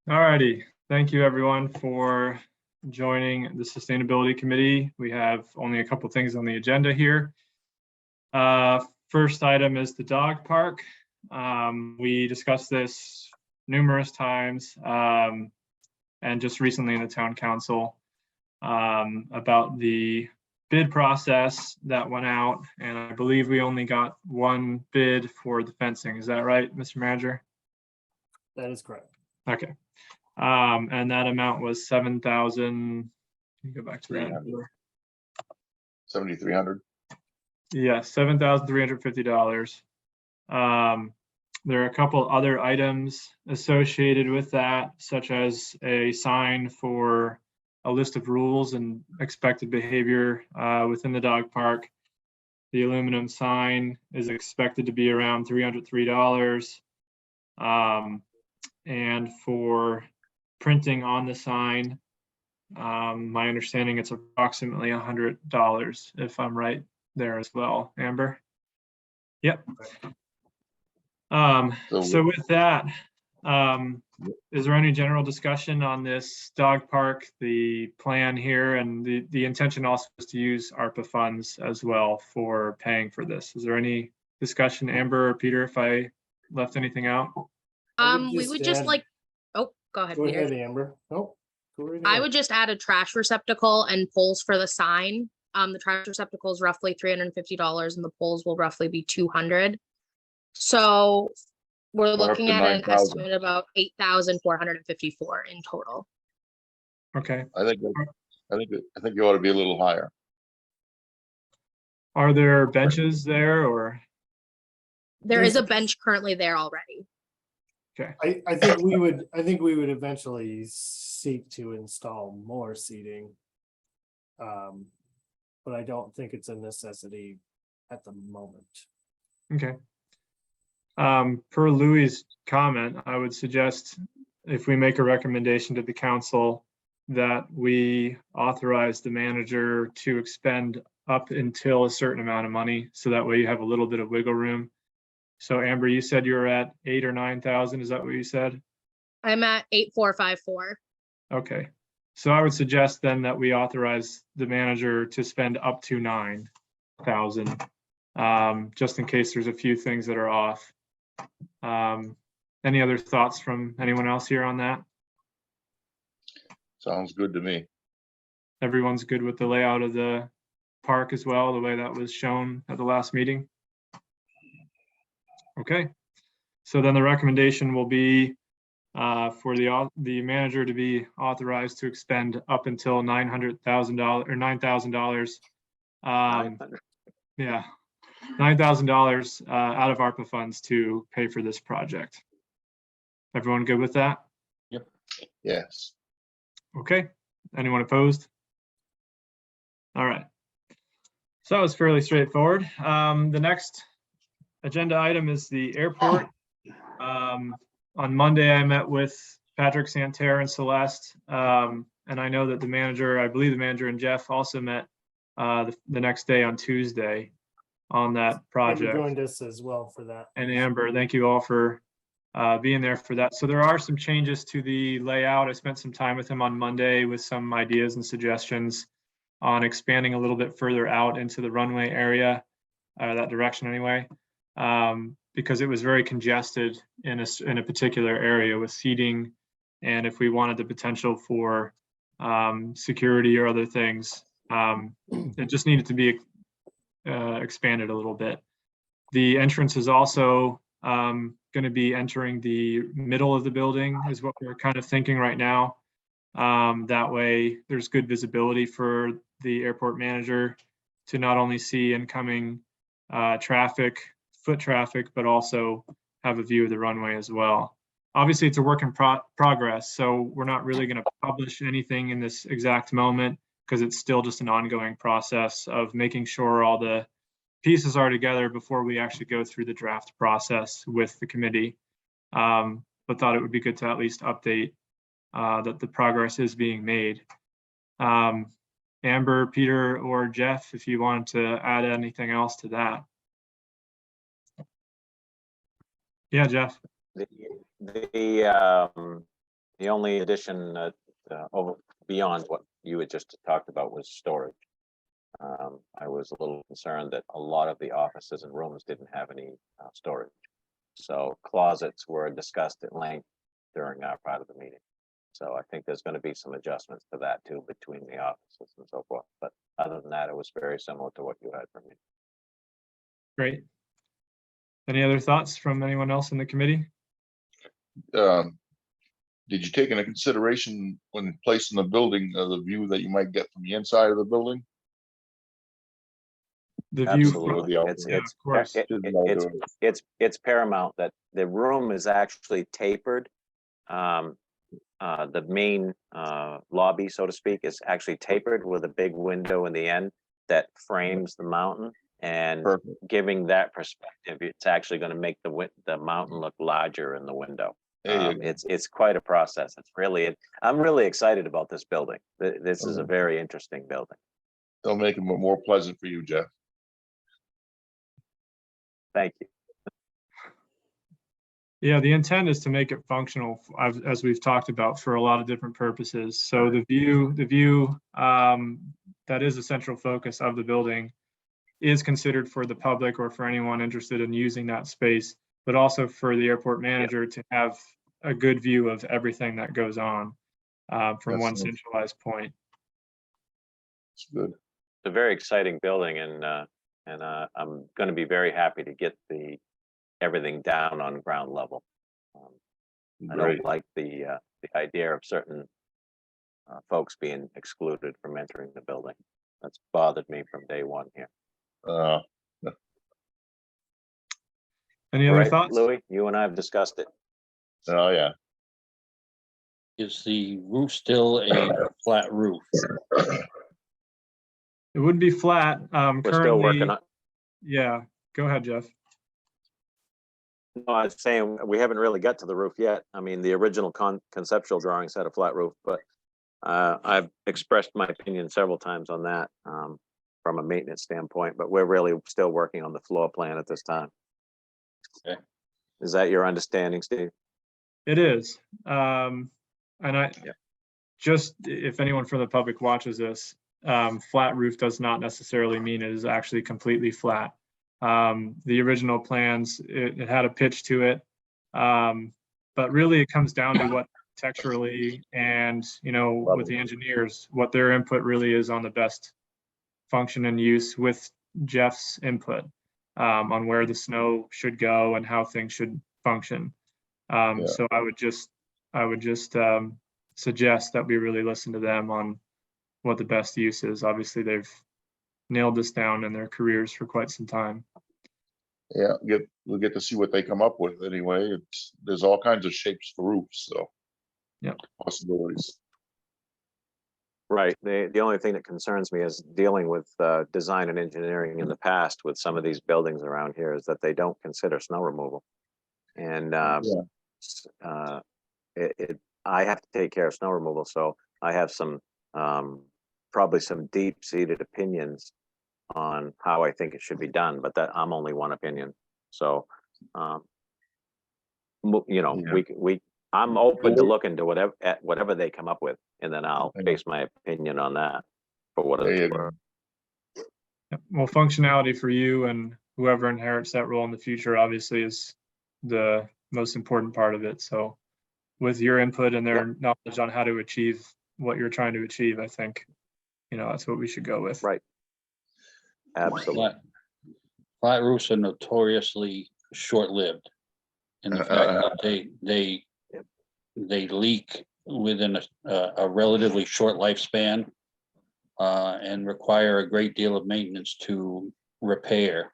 All righty. Thank you, everyone, for joining the Sustainability Committee. We have only a couple things on the agenda here. First item is the dog park. We discussed this numerous times and just recently in the town council about the bid process that went out. And I believe we only got one bid for the fencing. Is that right, Mr. Manager? That is correct. Okay. And that amount was 7,000. Go back to that. 7,300. Yeah, $7,350. There are a couple other items associated with that, such as a sign for a list of rules and expected behavior within the dog park. The aluminum sign is expected to be around $303. And for printing on the sign, my understanding it's approximately $100, if I'm right there as well. Amber? Yep. So with that, is there any general discussion on this dog park, the plan here, and the intention also is to use ARPA funds as well for paying for this? Is there any discussion, Amber or Peter, if I left anything out? We would just like, oh, go ahead, Go Peter. ahead, Amber. Nope. Go right I ahead. would just add a trash receptacle and poles for the sign. The trash receptacle is roughly $350 and the poles will roughly be $200. So we're up looking to at an 9,000. estimate of about $8,454 in total. Okay. I think you ought to be a little higher. Are there benches there or? There is a bench currently there already. Okay. I think we would eventually seek to install more seating. But I don't think it's a necessity at the moment. Okay. Per Louis' comment, I would suggest if we make a recommendation to the council that we authorize the manager to expend up until a certain amount of money, so that way you have a little bit of wiggle room. So Amber, you said you were at 8,000 or 9,000. Is that what you said? I'm at 8,454. Okay. So I would suggest then that we authorize the manager to spend up to 9,000, just in case there's a few things that are off. Any other thoughts from anyone else here on that? Sounds good to me. Everyone's good with the layout of the park as well, the way that was shown at the last meeting? Okay. So then the recommendation will be for the manager to be authorized to expend up until $900,000 or $9,000. Yeah, $9,000 out of ARPA funds to pay for this project. Everyone good with that? Yep. Yes. Okay. Anyone opposed? All right. So that was fairly straightforward. The next agenda item is the airport. On Monday, I met with Patrick Santerre and Celeste, and I know that the manager, I believe the manager and Jeff also met the next day on Tuesday on that project. Amber joined us as well for that. And Amber, thank you all for being there for that. So there are some changes to the layout. I spent some time with him on Monday with some ideas and suggestions on expanding a little bit further out into the runway area, that direction anyway. Because it was very congested in a particular area with seating, and if we wanted the potential for security or other things, it just needed to be expanded a little bit. The entrance is also going to be entering the middle of the building, is what we're kind of thinking right now. That way, there's good visibility for the airport manager to not only see incoming traffic, foot traffic, but also have a view of the runway as well. Obviously, it's a work in progress, so we're not really going to publish anything in this exact moment because it's still just an ongoing process of making sure all the pieces are together before we actually go through the draft process with the committee. But thought it would be good to at least update that the progress is being made. Amber, Peter, or Jeff, if you wanted to add anything else to that. Yeah, Jeff. The The only addition over beyond what you had just talked about was storage. I was a little concerned that a lot of the offices and rooms didn't have any storage. So closets were discussed at length during our part of the meeting. So I think there's going to be some adjustments to that too between the offices and so forth. But other than that, it was very similar to what you had from me. Great. Any other thoughts from anyone else in the committee? Did you take into consideration when placing the building, the view that you might get from the inside of the building? The view Absolutely. from- It's Yeah, of course. it's paramount that the room is actually tapered. The main lobby, so to speak, is actually tapered with a big window in the end that frames the mountain, and Perfect. giving that perspective, it's actually going to make the mountain look larger in the window. There you go. It's quite a process. I'm really excited about this building. This is a very interesting building. It'll make it more pleasant for you, Jeff. Thank you. Yeah, the intent is to make it functional, as we've talked about, for a lot of different purposes. So the view that is a central focus of the building is considered for the public or for anyone interested in using that space, but also for the airport manager to have a good view of everything that goes on from one Excellent. centralized point. It's good. It's a very exciting building, and I'm going to be very happy to get everything down on ground level. I Great. don't like the idea of certain folks being excluded from entering the building. That's bothered me from day one here. Any other Right, thoughts? Louis? You and I have discussed it. Oh, yeah. Is the roof still a flat roof? It wouldn't be flat. We're still Currently, working on. yeah, go ahead, Jeff. No, I was saying we haven't really got to the roof yet. I mean, the original conceptual drawings had a flat roof, but I've expressed my opinion several times on that from a maintenance standpoint. But we're really still working on the floor plan at this time. Okay. Is that your understanding, Steve? It is. And Yeah. just, if anyone from the public watches this, flat roof does not necessarily mean it is actually completely flat. The original plans, it had a pitch to it. But really it comes down to what texturally and, with the engineers, what their input really is on the best function and use with Jeff's input on where the snow should go and how things should function. So I would just suggest that we really listen to them on what the best use is. Obviously, they've nailed this down in their careers for quite some time. Yeah, we'll get to see what they come up with anyway. There's all kinds of shapes for roofs, so. Yep. Possibilities. Right. The only thing that concerns me is dealing with design and engineering in the past with some of these buildings around here is that they don't consider snow removal. And I have to take care of snow removal, so I have some probably some deep-seated opinions on how I think it should be done, but that I'm only one opinion. So, I'm open to look into whatever they come up with, and then I'll base my opinion on that for what There you it's go. worth. Yep. Well, functionality for you and whoever inherits that role in the future obviously is the most important part of it. So with your input and their knowledge on how to achieve what you're trying to achieve, I think, that's what we should go with. Right. Absolutely. Flat roofs are notoriously short-lived. In the fact that they leak within a relatively short lifespan and require a great deal of maintenance to repair.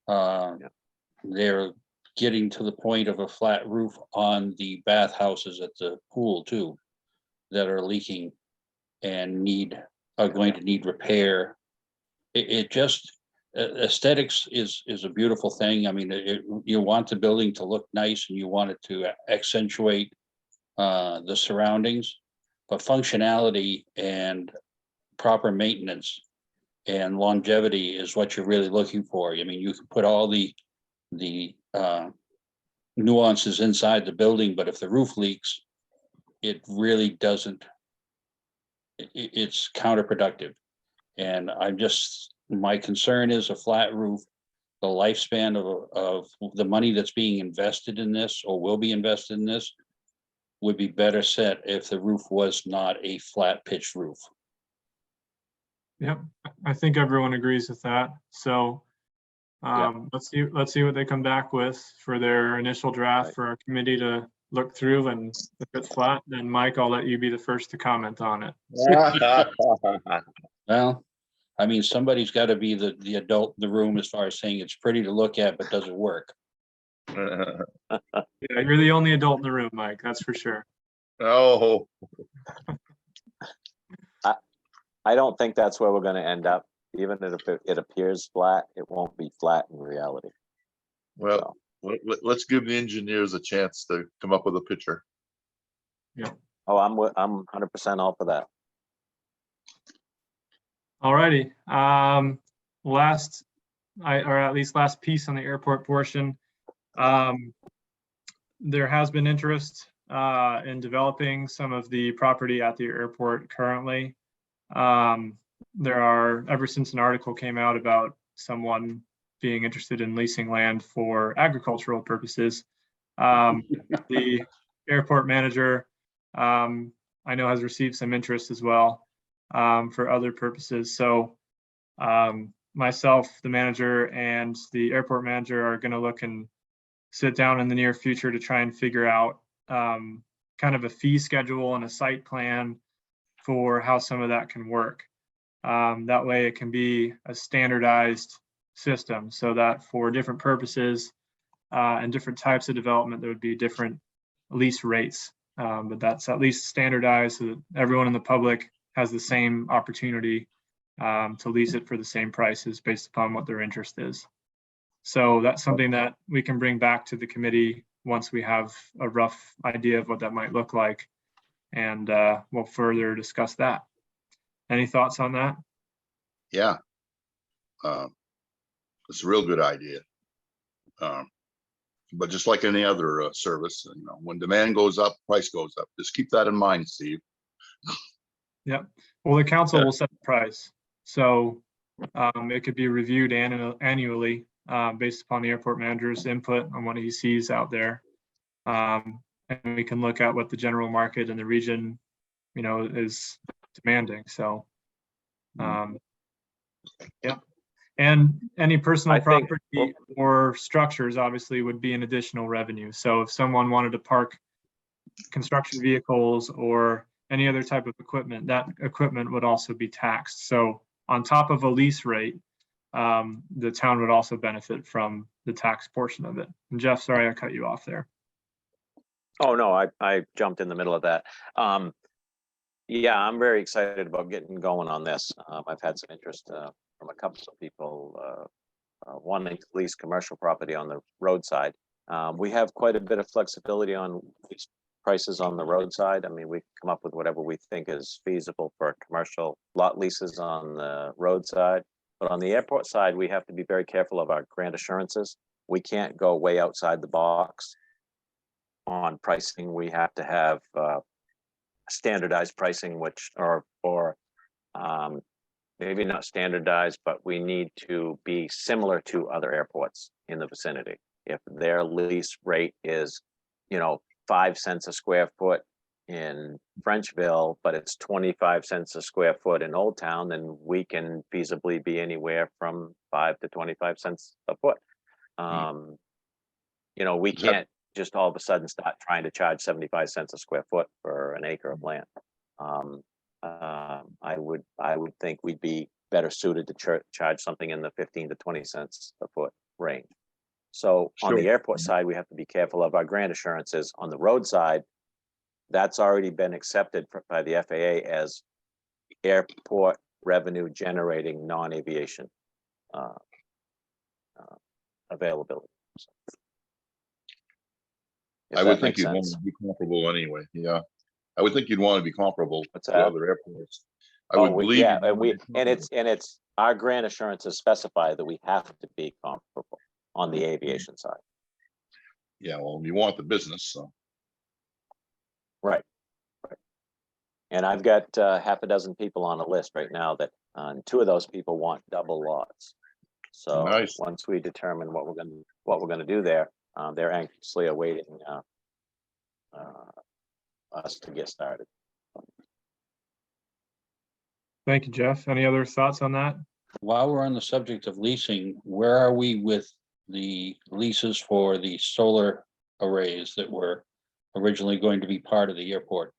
They're getting to the point of a flat roof on the bathhouses at the pool too, that are leaking and are going to need repair. It just, aesthetics is a beautiful thing. I mean, you want the building to look nice and you want it to accentuate the surroundings, but functionality and proper maintenance and longevity is what you're really looking for. I mean, you can put all the nuances inside the building, but if the roof leaks, it really doesn't. It's counterproductive. And my concern is a flat roof, the lifespan of the money that's being invested in this or will be invested in this would be better set if the roof was not a flat pitched roof. Yep, I think everyone agrees with that. So let's see what they come back with for their initial draft Right. for our committee to look through, and if it's flat, then Mike, I'll let you be the first to comment on it. Well, I mean, somebody's got to be the adult in the room as far as saying it's pretty to look at, but does it work? Yeah, you're the only adult in the room, Mike, that's for sure. Oh, I don't think that's where we're gonna end up. Even if it appears flat, it won't be flat in reality. well, let's give the engineers a chance to come up with a picture. Oh, I'm 100% all for that. Alrighty, last piece on the airport portion. There has been interest in developing some of the property at the airport currently. Ever since an article came out about someone being interested in leasing land for agricultural purposes, the airport manager, I know, has received some interest as well for other purposes. So myself, the manager, and the airport manager are going to look and sit down in the near future to try and figure out kind of a fee schedule and a site plan for how some of that can work. That way it can be a standardized system so that for different purposes and different types of development, there would be different lease rates. But that's at least standardized so that everyone in the public has the same opportunity to lease it for the same prices based upon what their interest is. So that's something that we can bring back to the committee once we have a rough idea of what that might look like. And we'll further discuss that. Any thoughts on that? Yeah. It's a real good idea. But just like any other service, when demand goes up, price goes up. Just keep that in mind, Steve. Yep. Well, the council will set the price. So it could be reviewed annually based upon the airport manager's input on what he sees out there. And we can look at what the general market in the region, is demanding. So, yeah. And any personal I think- property or structures obviously would be an additional revenue. So if someone wanted to park construction vehicles or any other type of equipment, that equipment would also be taxed. So on top of a lease rate, the town would also benefit from the tax portion of it. And Jeff, sorry, I cut you off there. Oh, no, I jumped in the middle of that. Yeah, I'm very excited about getting going on this. I've had some interest from a couple of people wanting to lease commercial property on the roadside. We have quite a bit of flexibility on lease prices on the roadside. I mean, we come up with whatever we think is feasible for commercial lot leases on the roadside. But on the airport side, we have to be very careful of our grant assurances. We can't go way outside the box on pricing. We have to have standardized pricing, which or maybe not standardized, but we need to be similar to other airports in the vicinity. If their lease rate is, 5 cents a square foot in Frenchville, but it's 25 cents a square foot in Old Town, then we can feasibly be anywhere from 5 to 25 cents a foot. We can't just all of a sudden start trying to charge 75 cents a square foot for an acre of land. I would think we'd be better suited to charge something in the 15 to 20 cents a foot range. So on the Sure. airport side, we have to be careful of our grant assurances. On the road side, that's already been accepted by the FAA as airport revenue generating non-aviation availability. So, if I that would think makes you'd want sense. to be comparable anyway. Yeah. I would think you'd want to be comparable What's to that? other airports. I would believe. Yeah, you'd wanna be and it's our grant assurances specify that we have to be comparable on the aviation side. Yeah, well, you want the business, so. Right. And I've got half a dozen people on a list right now that, and 2 of those people want double lots. So Nice. once we determine what we're gonna do there, they're anxiously awaiting us to get started. Thank you, Jeff. Any other thoughts on that? While we're on the subject of leasing, where are we with the leases for the solar arrays that were originally going to be part of the airport?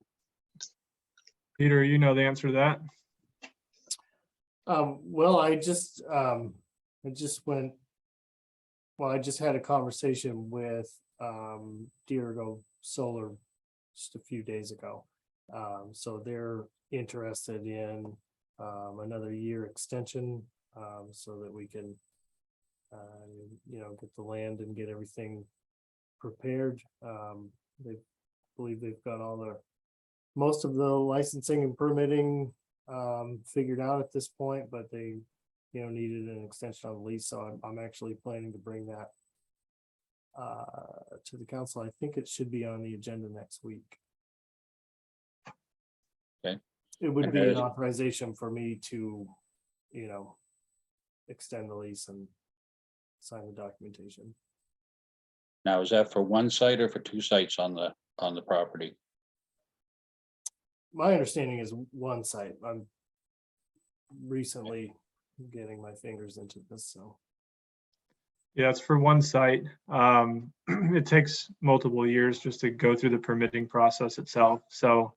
Peter, you know the answer to that? Well, I just had a conversation with Dirigo Solar just a few days ago. So they're interested in another year extension, so that we can get the land and get everything prepared. They believe they've got most of the licensing and permitting figured out at this point, but they needed an extension on the lease. So I'm actually planning to bring that to the council. I think it should be on the agenda next week. Okay. It would And be that an is- authorization for me to, extend the lease and sign the documentation. Now, is that for one site or for 2 sites on the property? My understanding is one site. I'm recently getting my fingers into this, so. Yeah, it's for one site. It takes multiple years just to go through the permitting process itself. So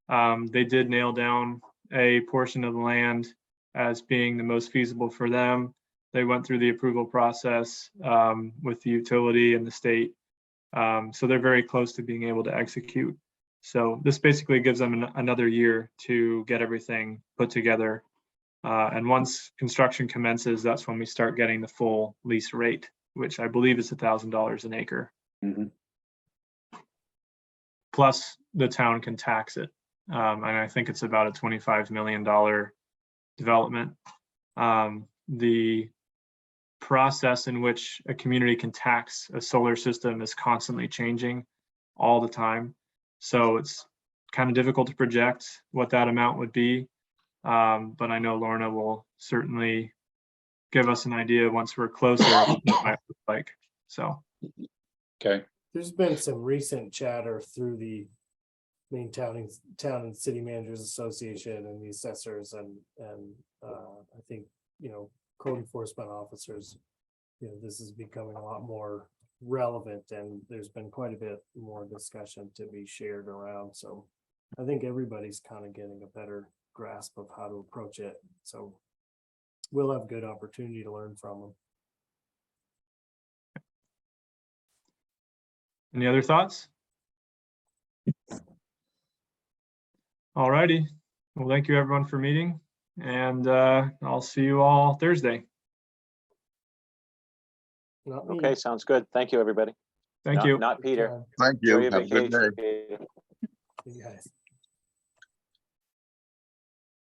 they did nail down a portion of the land as being the most feasible for them. They went through the approval process with the utility and the state. So they're very close to being able to execute. So this basically gives them another year to get everything put together. And once construction commences, that's when we start getting the full lease rate, which I believe is $1,000 an acre. Mhm. Plus the town can tax it. And I think it's about a $25 million development. The process in which a community can tax a solar system is constantly changing all the time. So it's kind of difficult to project what that amount would be. But I know Lorna will certainly give us an idea once we're closer of what that might look like. So, Okay, There's been some recent chatter through the Maine Town and City Managers Association and the assessors and I think, code enforcement officers. This is becoming a lot more relevant and there's been quite a bit more discussion to be shared around. So I think everybody's kind of getting a better grasp of how to approach it. So we'll have good opportunity to learn from them. any other thoughts? All righty. Well, thank you everyone for meeting, and I'll see you all Thursday. Not me. Okay, sounds good. Thank you, everybody. Thank Not- you. Not Peter. Thank Enjoy you. your Have a good day. vacation, Peter. You guys.